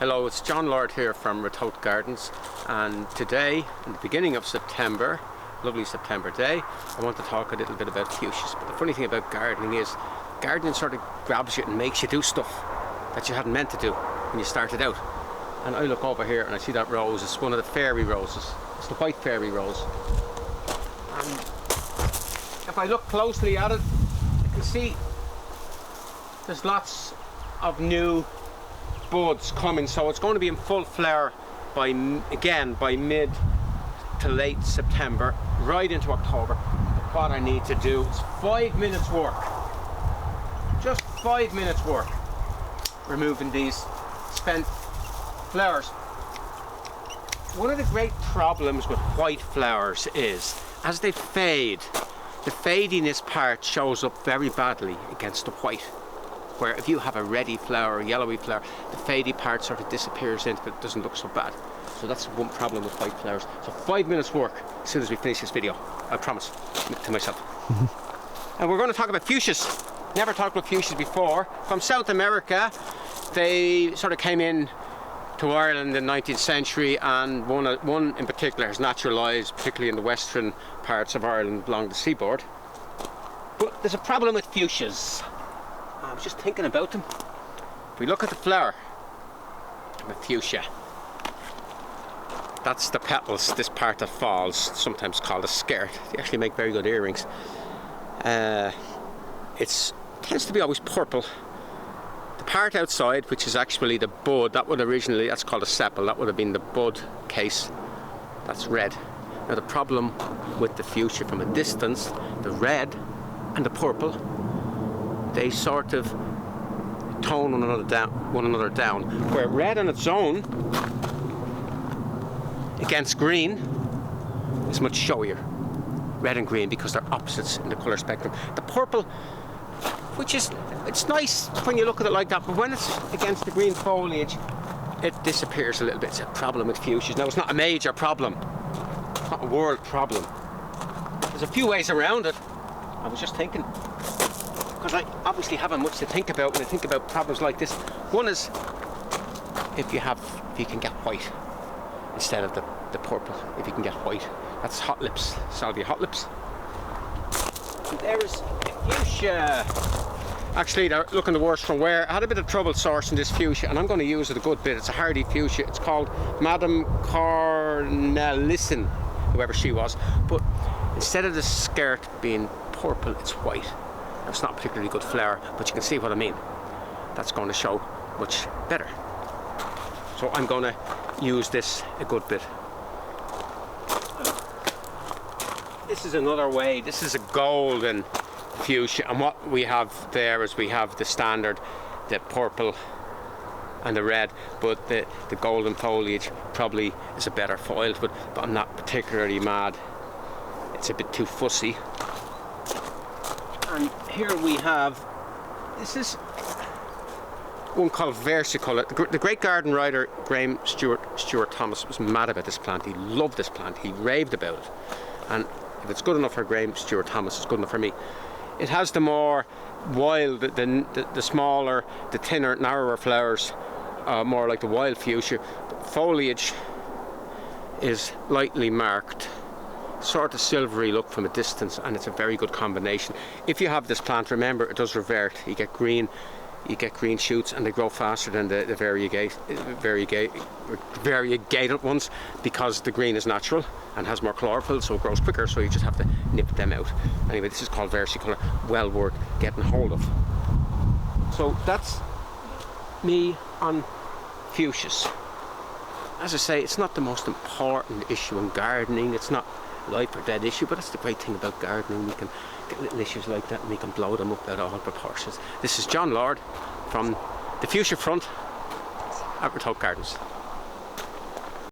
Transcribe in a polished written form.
Hello, it's John Lord here from Ratoath Gardens, and today, in the beginning of September, lovely September day, I want to talk a little bit about fuchsias. But the funny thing about gardening is, gardening sort of grabs you and makes you do stuff that you hadn't meant to do when you started out. And I look over here and I see that rose. It's one of the fairy roses. It's the white fairy rose. And if I look closely at it, you can see there's lots of new buds coming, so it's going to be in full flower by mid to late September, right into October. But what I need to do is 5 minutes work, just 5 minutes work, removing these spent flowers. One of the great problems with white flowers is, as they fade, the fadiness part shows up very badly against the white. Where if you have a reddy flower, a yellowy flower, the fadey part sort of disappears into it, it doesn't look so bad. So that's one problem with white flowers. So 5 minutes work as soon as we finish this video, I promise to myself. And we're going to talk about fuchsias. Never talked about fuchsias before. From South America, they sort of came in to Ireland in the 19th century, and one in particular has naturalised, particularly in the western parts of Ireland along the seaboard. But there's a problem with fuchsias. I was just thinking about them. If we look at the flower of a fuchsia, that's the petals, this part that falls, sometimes called a skirt. They actually make very good earrings. It tends to be always purple. The part outside, which is actually the bud, that's called a sepal, that would have been the bud case, that's red. Now the problem with the fuchsia from a distance, the red and the purple, they sort of tone one another down, where red on its own against green is much showier. Red and green, because they're opposites in the colour spectrum. The purple, it's nice when you look at it like that, but when it's against the green foliage, it disappears a little bit. It's a problem with fuchsias. Now, it's not a major problem. It's not a world problem. There's a few ways around it. I was just thinking, because I obviously haven't much to think about when I think about problems like this. One is if you can get white instead of the purple. If you can get white, that's hot lips, Salvia Hot Lips. And there is fuchsia. Actually, they're looking the worst from where I had a bit of trouble sourcing this fuchsia, and I'm going to use it a good bit. It's a hardy fuchsia. It's called Madame Cornelissen, whoever she was. But instead of the skirt being purple, it's white. It's not a particularly good flower, but you can see what I mean. That's going to show much better. So I'm going to use this a good bit. This is another way. This is a golden fuchsia, and what we have there is we have the standard, the purple and the red, but the golden foliage probably is a better foil, but I'm not particularly mad. It's a bit too fussy. And here we have, this is one called Versicolour. The great garden writer Graham Stuart Thomas was mad about this plant. He loved this plant. He raved about it. And if it's good enough for Graham Stuart Thomas, it's good enough for me. It has the more wild, the smaller, the thinner, narrower flowers, more like the wild fuchsia. The foliage is lightly marked, sort of silvery look from a distance, and it's a very good combination. If you have this plant, remember it does revert. You get green shoots, and they grow faster than the variegated ones, because the green is natural and has more chlorophyll, so it grows quicker, so you just have to nip them out. Anyway, this is called Versicolour, well worth getting hold of. So that's me on fuchsias. As I say, it's not the most important issue in gardening. It's not life or dead issue, but that's the great thing about gardening. We can get little issues like that and we can blow them up out of all proportions. This is John Lord from the Fuchsia Front at Ratoath Gardens.